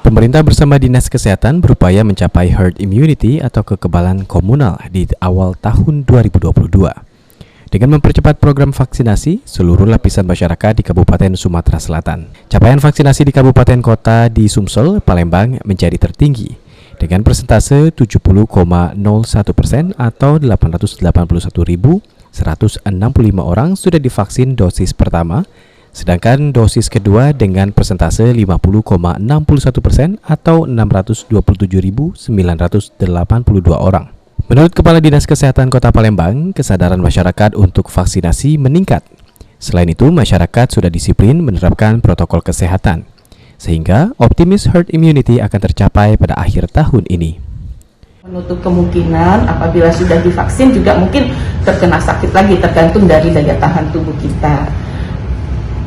Pemerintah bersama Dinas Kesehatan berupaya mencapai herd immunity atau kekebalan komunal di awal tahun 2022. Dengan mempercepat program vaksinasi seluruh lapisan masyarakat di Kabupaten Sumatera Selatan. Capaian vaksinasi di kabupaten kota di Sumsel, Palembang menjadi tertinggi dengan persentase 70,01% atau 881.165 orang sudah divaksin dosis pertama. Sedangkan dosis kedua dengan persentase 50,61% atau 627.982 orang. Menurut Kepala Dinas Kesehatan Kota Palembang, kesadaran masyarakat untuk vaksinasi meningkat. Selain itu, masyarakat sudah disiplin menerapkan protokol kesehatan, sehingga optimis herd immunity akan tercapai pada akhir tahun ini. Menutup kemungkinan apabila sudah divaksin juga mungkin terkena sakit lagi, tergantung dari daya tahan tubuh kita.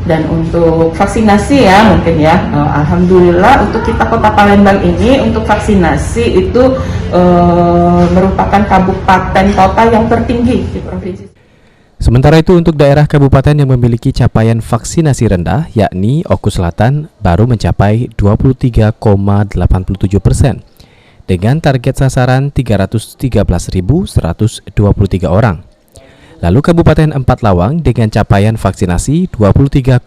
Dan untuk vaksinasi ya mungkin ya, alhamdulillah untuk kita Kota Palembang ini untuk vaksinasi itu merupakan kabupaten kota yang tertinggi di provinsi. Sementara itu untuk daerah kabupaten yang memiliki capaian vaksinasi rendah, yakni Oku Selatan baru mencapai 23,87% dengan target sasaran 313.123 orang. Lalu Kabupaten Empat Lawang dengan capaian vaksinasi 23,93%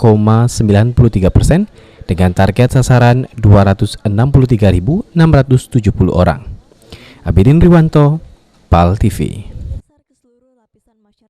dengan target sasaran 263.670 orang. Abidin Riwanto, PAL TV.